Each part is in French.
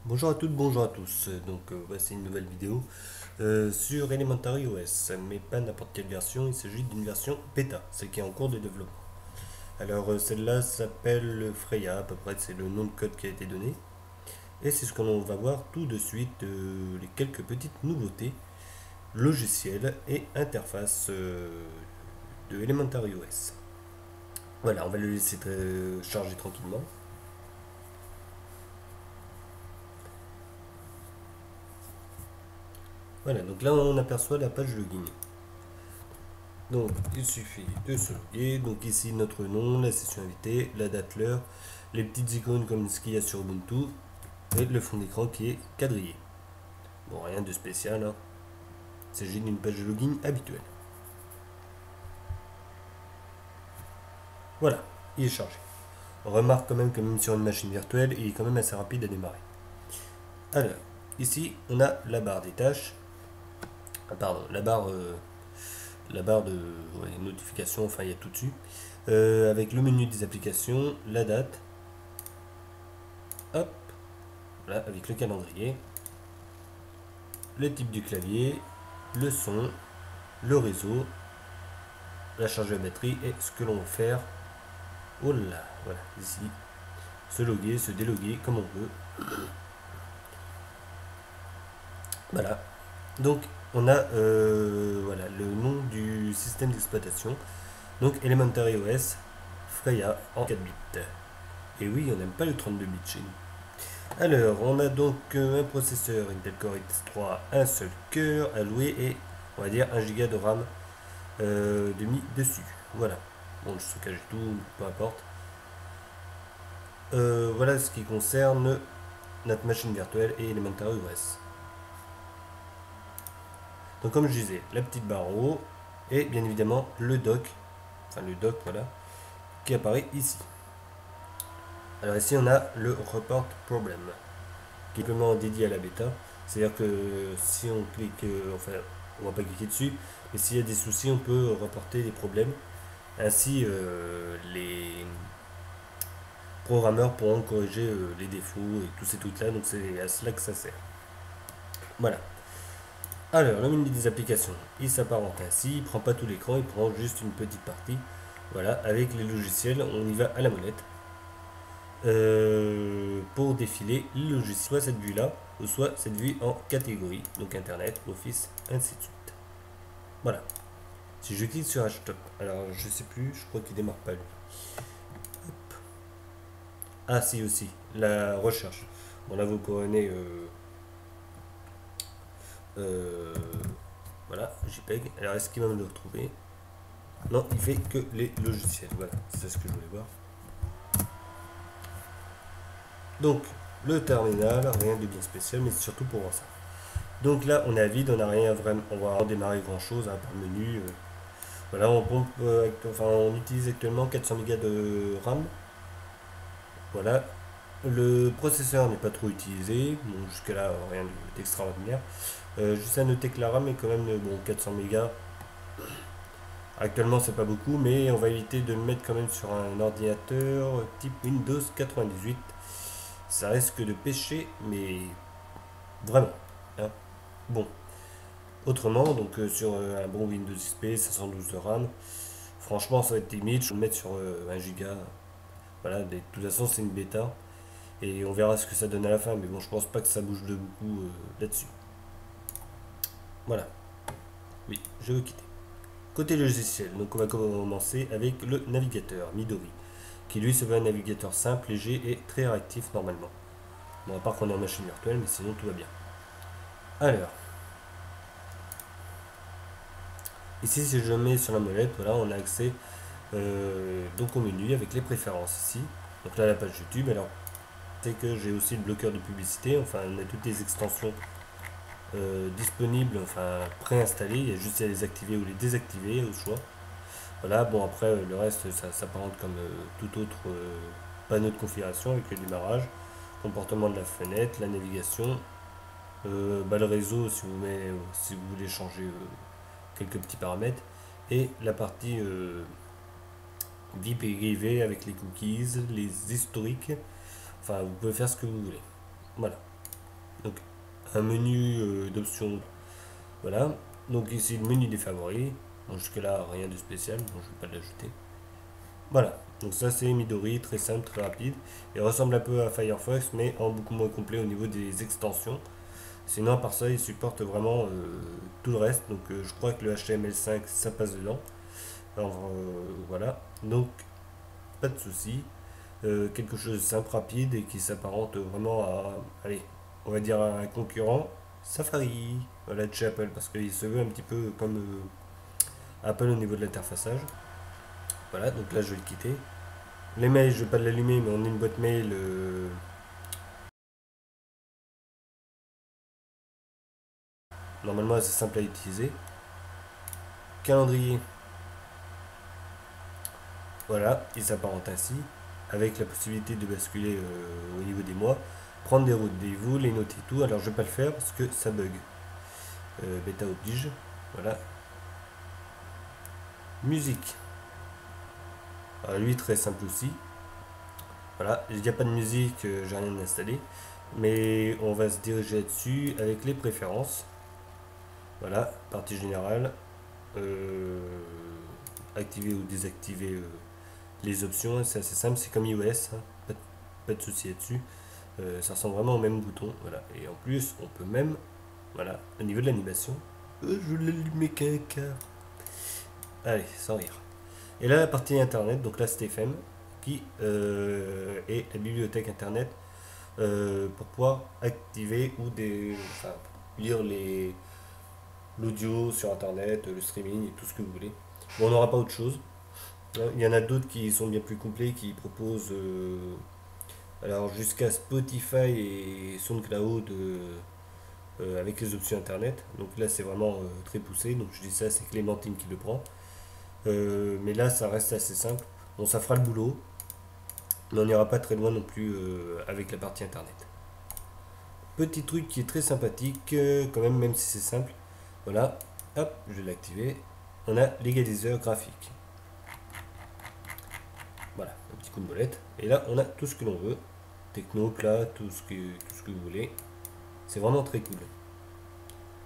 Bonjour à toutes, bonjour à tous. Voici une nouvelle vidéo sur Elementary OS, mais pas n'importe quelle version, il s'agit d'une version bêta, celle qui est en cours de développement. Celle-là s'appelle Freya, à peu près c'est le nom de code qui a été donné. Et c'est ce que l'on va voir tout de suite, les quelques petites nouveautés logicielles et interface de Elementary OS. Voilà, on va le laisser charger tranquillement. Voilà, donc là on aperçoit la page login. Donc, il suffit de se loguer. Donc, ici, notre nom, la session invitée, la date, l'heure, les petites icônes comme ce qu'il y a sur Ubuntu et le fond d'écran qui est quadrillé. Bon, rien de spécial, hein. Il s'agit d'une page de login habituelle. Voilà, il est chargé. On remarque quand même que même sur une machine virtuelle, il est quand même assez rapide à démarrer. Alors, ici, on a la barre des tâches. Ah, pardon, la barre de notification, enfin, il y a tout dessus. Avec le menu des applications, la date. Hop, là, avec le calendrier, le type du clavier, le son, le réseau, la charge de batterie et ce que l'on veut faire. Oh là, voilà, ici, se loguer, se déloguer comme on veut. Voilà. Donc, on a voilà, le nom du système d'exploitation. Donc, Elementary OS, Freya en 4 bits. Et oui, on n'aime pas le 32 bits chez nous. Alors, on a donc un processeur Intel Core X3, un seul cœur alloué et on va dire 1 Go de RAM de mis dessus. Voilà. Bon, le stockage et tout, peu importe. Voilà ce qui concerne notre machine virtuelle et Elementary OS. Donc comme je disais, la petite barre en haut et bien évidemment le dock, enfin le dock voilà, qui apparaît ici. Alors ici on a le report problem, qui est simplement dédié à la bêta. C'est-à-dire que si on clique, enfin on va pas cliquer dessus, mais s'il y a des soucis on peut reporter des problèmes. Ainsi les programmeurs pourront corriger les défauts et tous ces trucs là, donc c'est à cela que ça sert. Voilà. Alors, le menu des applications, il s'apparente ainsi, il prend pas tout l'écran, il prend juste une petite partie. Voilà, avec les logiciels, on y va à la molette. Pour défiler les logiciels, soit cette vue-là, ou soit cette vue en catégorie, donc Internet, Office, ainsi de suite. Voilà. Si je clique sur Hashtop, alors je sais plus, je crois qu'il démarre pas lui. Ah si aussi, la recherche. Bon là vous prenez euh, voilà, JPEG. Alors est-ce qu'il va me le retrouver? Non, il fait que les logiciels. Voilà, c'est ce que je voulais voir. Donc le terminal, rien de bien spécial, mais c'est surtout pour voir ça. Donc là on est à vide, on n'a rien vraiment, on va redémarrer grand chose hein, par menu. Voilà, on pompe, enfin on utilise actuellement 400 Go de RAM. Voilà, le processeur n'est pas trop utilisé, bon, jusqu'à là rien d'extraordinaire. Juste à noter que la RAM est quand même bon 400 mégas. Actuellement c'est pas beaucoup, mais on va éviter de le mettre quand même sur un ordinateur type Windows 98. Ça risque de pêcher, mais vraiment, hein. Bon, autrement, donc sur un bon Windows XP 512 de RAM, franchement ça va être limite. Je vais le mettre sur 1 Go. Voilà, de toute façon c'est une bêta et on verra ce que ça donne à la fin, mais bon, je pense pas que ça bouge de beaucoup là-dessus. Voilà, oui, je vais quitter. Côté logiciel, donc on va commencer avec le navigateur Midori, qui lui se veut un navigateur simple, léger et très réactif normalement. Bon, à part qu'on est en machine virtuelle, mais sinon tout va bien. Alors, ici si je mets sur la molette, voilà, on a accès donc au menu avec les préférences ici. Donc là la page YouTube, alors c'est que j'ai aussi le bloqueur de publicité, enfin on a toutes les extensions disponibles, enfin préinstallées, il y a juste à les activer ou les désactiver au choix. Voilà, bon après le reste ça s'apparente comme tout autre panneau de configuration avec le démarrage, comportement de la fenêtre, la navigation, le réseau si vous voulez changer quelques petits paramètres, et la partie vie privée avec les cookies, les historiques, enfin vous pouvez faire ce que vous voulez. Voilà. Donc un menu d'options, voilà. Donc ici le menu des favoris. Bon, jusque là rien de spécial, donc je ne vais pas l'ajouter. Voilà, donc ça c'est Midori, très simple, très rapide. Il ressemble un peu à Firefox, mais en beaucoup moins complet au niveau des extensions. Sinon, à part ça, il supporte vraiment tout le reste. Donc, je crois que le HTML5, ça passe dedans. Alors, voilà. Donc, pas de souci. Quelque chose de simple, rapide et qui s'apparente vraiment à, allez, on va dire à un concurrent, Safari. Voilà, de chez Apple, parce qu'il se veut un petit peu comme Apple au niveau de l'interfaçage. Voilà, donc là, je vais le quitter. Les mails, je vais pas l'allumer, mais on a une boîte mail. Normalement, c'est simple à utiliser. Calendrier. Voilà, il s'apparente ainsi, avec la possibilité de basculer au niveau des mois, prendre des rendez-vous, les noter tout. Alors je vais pas le faire parce que ça bug. Bêta oblige. Voilà. Musique. Alors lui très simple aussi. Voilà, il n'y a pas de musique, j'ai rien installé. Mais on va se diriger là-dessus avec les préférences. Voilà, partie générale. Euh, activer ou désactiver les options, c'est assez simple, c'est comme iOS, hein, pas de souci là-dessus. Ça ressemble vraiment au même bouton, voilà. Et en plus, on peut même, voilà, au niveau de l'animation, je l'allume caca. Allez, sans rire. Et là, la partie internet, donc là, c'est FM, qui est la bibliothèque internet pour pouvoir activer ou enfin, lire l'audio sur internet, le streaming et tout ce que vous voulez. Bon, on n'aura pas autre chose. Il y en a d'autres qui sont bien plus complets, qui proposent alors jusqu'à Spotify et SoundCloud avec les options internet. Donc là c'est vraiment très poussé. Donc je dis ça, c'est Clémentine qui le prend. Mais là ça reste assez simple. Bon, ça fera le boulot, mais on n'ira pas très loin non plus avec la partie internet. Petit truc qui est très sympathique quand même, même si c'est simple. Voilà, hop, je vais l'activer. On a l'égaliseur graphique. Voilà, un petit coup de molette. Et là on a tout ce que l'on veut. Techno, plat, tout ce que vous voulez. C'est vraiment très cool.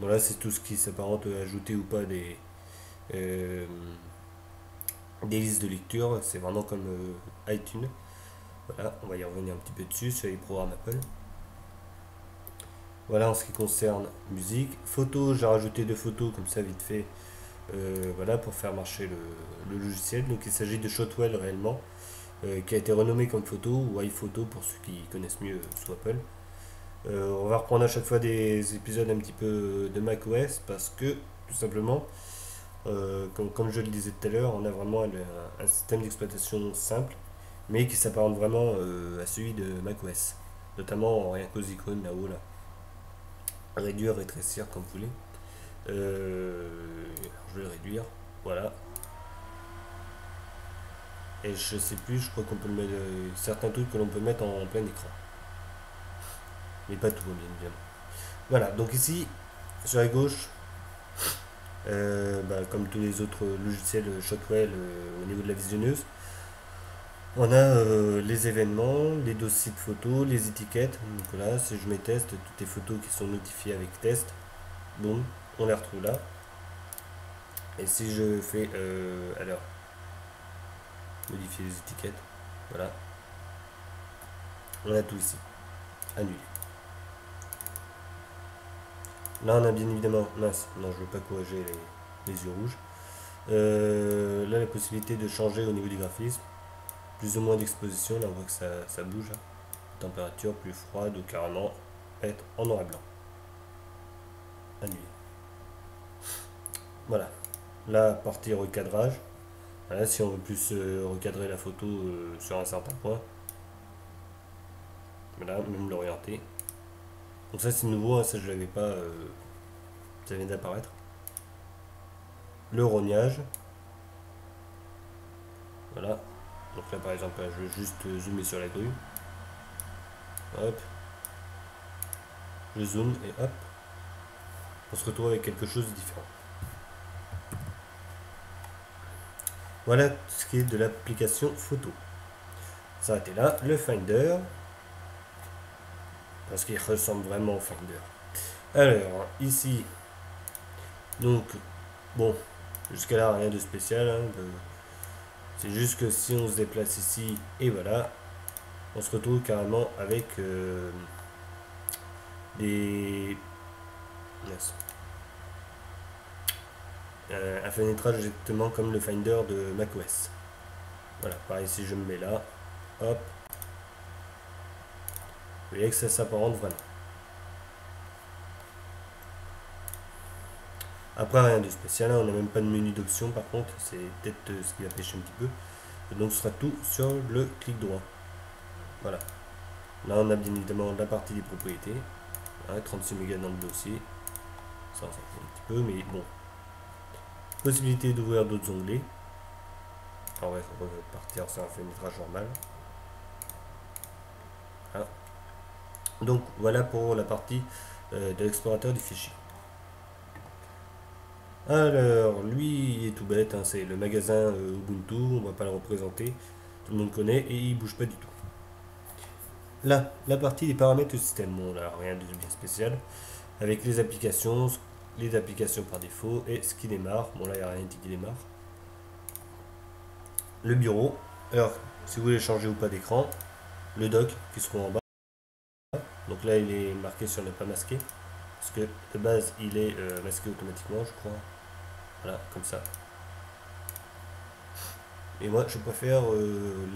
Bon là c'est tout ce qui s'apparente à ajouter ou pas euh, des listes de lecture. C'est vraiment comme iTunes. Voilà, on va y revenir un petit peu dessus sur les programmes Apple. Voilà en ce qui concerne musique. Photos, j'ai rajouté deux photos comme ça vite fait. Voilà pour faire marcher le logiciel. Donc il s'agit de Shotwell réellement. Qui a été renommé comme photo ou iPhoto pour ceux qui connaissent mieux sous Apple. On va reprendre à chaque fois des épisodes un petit peu de macOS parce que tout simplement, comme je le disais tout à l'heure, on a vraiment un système d'exploitation simple mais qui s'apparente vraiment à celui de macOS, notamment rien qu'aux icônes là-haut là. Réduire, rétrécir comme vous voulez. Je vais le réduire, voilà. Et je sais plus, je crois qu'on peut le mettre certains trucs que l'on peut mettre en plein écran, mais pas tout bien évidemment. Voilà, donc ici sur la gauche, comme tous les autres logiciels Shotwell au niveau de la visionneuse, on a les événements, les dossiers de photos, les étiquettes. Donc là, si je mets test, toutes les photos qui sont notifiées avec test, boum, on les retrouve là. Et si je fais, alors, modifier les étiquettes, voilà, on a tout ici, annulé. Là, on a bien évidemment, mince, non, je ne veux pas corriger les yeux rouges. Là, la possibilité de changer au niveau du graphisme, plus ou moins d'exposition, là on voit que ça bouge, hein. Température plus froide ou carrément être en noir et blanc. Annulé. Voilà. Là, partie recadrage. Voilà, si on veut plus recadrer la photo sur un certain point. Voilà, même l'orienter. Donc ça c'est nouveau, hein, ça je l'avais pas. Ça vient d'apparaître. Le rognage. Voilà. Donc là par exemple, je vais juste zoomer sur la grue. Hop. Je zoome et hop. On se retrouve avec quelque chose de différent. Voilà ce qui est de l'application photo. Ça a été là, le Finder. parce qu'il ressemble vraiment au Finder. Alors, ici, donc, bon, jusqu'à là, rien de spécial. Hein, c'est juste que si on se déplace ici, et voilà, on se retrouve carrément avec des... Yes. Un fenestrage exactement comme le Finder de macOS. Voilà, pareil, si je me mets là, hop, vous voyez que ça s'apparente vraiment. Après, rien de spécial, hein, on n'a même pas de menu d'options par contre, c'est peut-être ce qui va pêcher un petit peu. Et donc ce sera tout sur le clic droit. Voilà. Là, on a bien évidemment la partie des propriétés. Ouais, 36 mégas dans le dossier. Ça fait un petit peu, mais bon. Possibilité d'ouvrir d'autres onglets. Alors, ouais, on va partir sur un fenêtrage normal. Voilà. Donc, voilà pour la partie de l'explorateur du fichier. Alors, lui, il est tout bête, hein, c'est le magasin Ubuntu, on va pas le représenter. Tout le monde connaît et il bouge pas du tout. Là, la partie des paramètres du système. Bon, là, rien de bien spécial. Avec les applications par défaut et ce qui démarre. Bon, là, il n'y a rien qui démarre. Le bureau. Alors, si vous voulez changer ou pas d'écran. Le dock qui se trouve en bas. Donc là, il est marqué sur ne pas masquer. Parce que de base, il est masqué automatiquement, je crois. Voilà, comme ça. Et moi, je préfère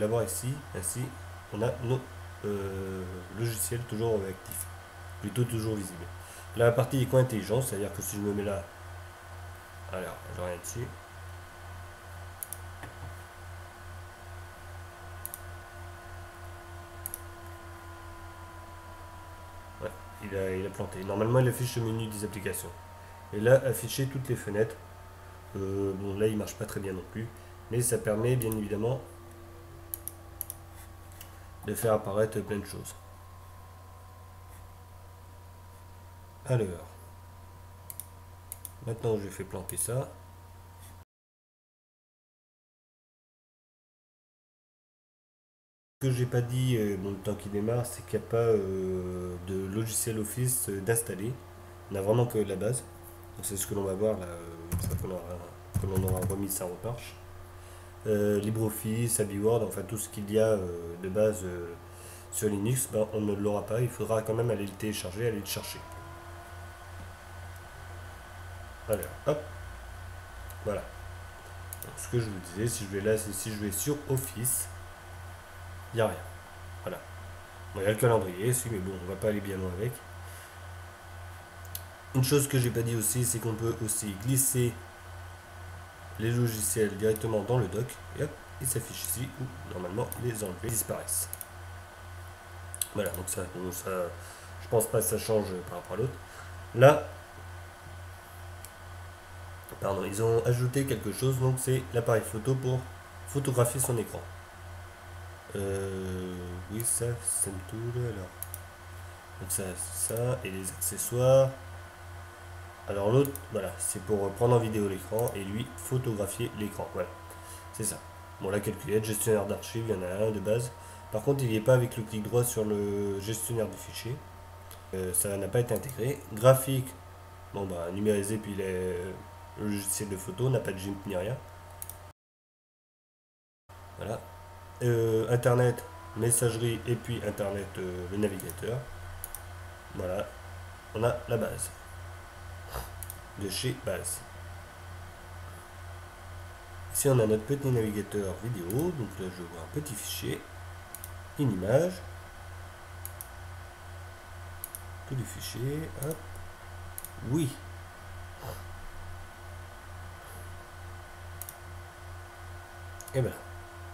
l'avoir ici. Ainsi, on a nos logiciels toujours actifs. Plutôt toujours visibles. Là, la partie écran intelligence, c'est-à-dire que si je me mets là, alors, j'ai rien dessus. Ouais, il a planté. Normalement, il affiche le menu des applications. Et là, afficher toutes les fenêtres. Bon, là, il marche pas très bien non plus. Mais ça permet, bien évidemment, de faire apparaître plein de choses. Alors, maintenant, je fais planter ça. Ce que j'ai pas dit, bon, le temps qu'il démarre, c'est qu'il n'y a pas de logiciel Office d'installer. On a vraiment que la base. Donc c'est ce que l'on va voir là, une fois que l'on aura remis ça en marche. LibreOffice, AbiWord, enfin tout ce qu'il y a de base sur Linux, ben, on ne l'aura pas. Il faudra quand même aller le télécharger, aller le chercher. Alors, hop, voilà. Donc, ce que je vous disais, si je vais là, si je vais sur Office, il n'y a rien. Voilà. Bon, il y a le calendrier, si, mais bon, on va pas aller bien loin avec. Une chose que j'ai pas dit aussi, c'est qu'on peut aussi glisser les logiciels directement dans le dock et hop, ils s'affichent ici où normalement les enlevés disparaissent. Voilà, donc ça, bon, ça, je pense pas que ça change par rapport à l'autre. Là, pardon, ils ont ajouté quelque chose, donc c'est l'appareil photo pour photographier son écran. Oui, ça, c'est tout alors. Donc ça, et les accessoires. Alors l'autre, voilà, c'est pour prendre en vidéo l'écran et lui photographier l'écran. Voilà, c'est ça. Bon, la calculette, gestionnaire d'archives, il y en a un de base. Par contre, il n'y est pas avec le clic droit sur le gestionnaire du fichier. Ça n'a pas été intégré. Graphique, bon bah numérisé, puis le logiciel de photo n'a pas de GIMP ni rien. Voilà. Internet, messagerie et puis Internet, le navigateur. Voilà, on a la base de chez base. Ici on a notre petit navigateur vidéo, donc là je vois un petit fichier, une image, tous les fichiers, hop, oui. Et voilà,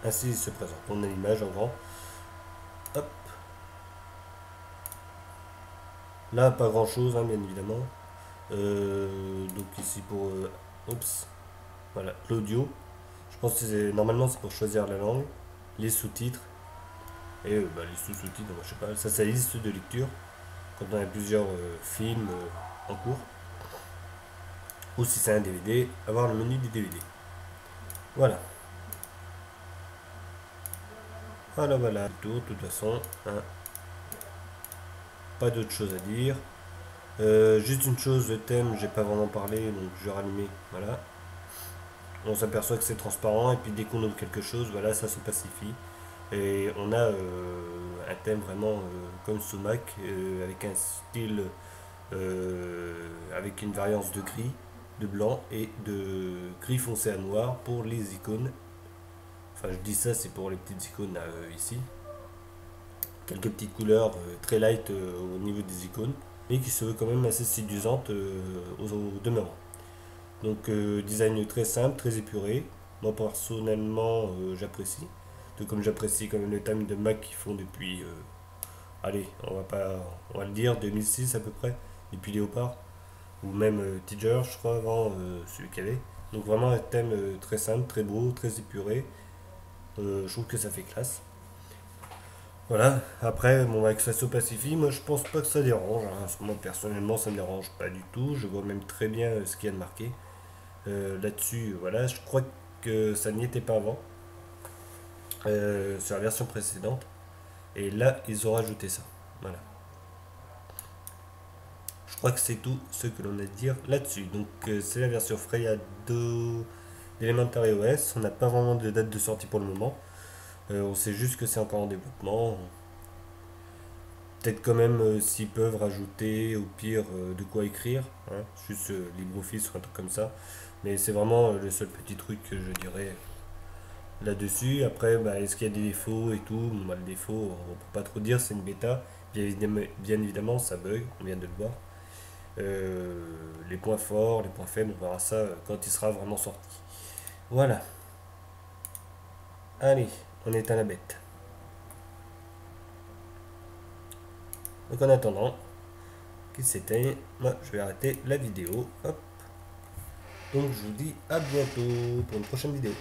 ainsi il se présente. On a l'image en grand, hop. Là pas grand chose, hein, bien évidemment. Donc ici pour, oups, voilà, l'audio. Je pense que normalement c'est pour choisir la langue, les sous-titres et bah, les sous-sous-titres, je sais pas, ça c'est la liste de lecture quand on a plusieurs films en cours. Ou si c'est un DVD, avoir le menu des DVD. Voilà. Voilà, voilà. Tout, de toute façon, hein. pas d'autre chose à dire. Juste une chose, le thème, j'ai pas vraiment parlé, donc je vais rallumer. Voilà. On s'aperçoit que c'est transparent, et puis dès qu'on ouvre quelque chose, voilà, ça se pacifie. Et on a un thème vraiment comme sous Mac, avec un style, avec une variance de gris, de blanc et de gris foncé à noir pour les icônes. Enfin, je dis ça, c'est pour les petites icônes là, ici. Quelques petites couleurs très light au niveau des icônes, mais qui se veut quand même assez séduisante au demeurant. Donc, design très simple, très épuré. Moi, personnellement, j'apprécie. Tout comme j'apprécie quand même le thème de Mac qu'ils font depuis, allez, on va le dire, 2006 à peu près, depuis Léopard, ou même Teacher, je crois, avant celui qu'il y avait. Donc, vraiment un thème très simple, très beau, très épuré. Je trouve que ça fait classe. Voilà, après, bon, avec ça se pacifie, moi je pense pas que ça dérange, hein. Moi personnellement, ça me dérange pas du tout. Je vois même très bien ce qu'il y a de marqué. Là-dessus, voilà, je crois que ça n'y était pas avant, sur la version précédente. Et là, ils ont rajouté ça. Voilà. Je crois que c'est tout ce que l'on a à dire là-dessus. Donc, c'est la version Freya 2 d'Elementary OS. On n'a pas vraiment de date de sortie pour le moment. On sait juste que c'est encore en développement. Peut-être quand même s'ils peuvent rajouter au pire de quoi écrire, hein, juste LibreOffice ou un truc comme ça. Mais c'est vraiment le seul petit truc que je dirais là-dessus. Après, bah, est-ce qu'il y a des défauts et tout? Bon, bah, le défaut, on peut pas trop dire, c'est une bêta. Bien évidemment, ça bug, on vient de le voir. Les points forts, les points faibles, on verra ça quand il sera vraiment sorti. Voilà. Allez, on est à la bête. Donc en attendant qu'il s'éteigne, moi je vais arrêter la vidéo. Hop. Donc je vous dis à bientôt pour une prochaine vidéo.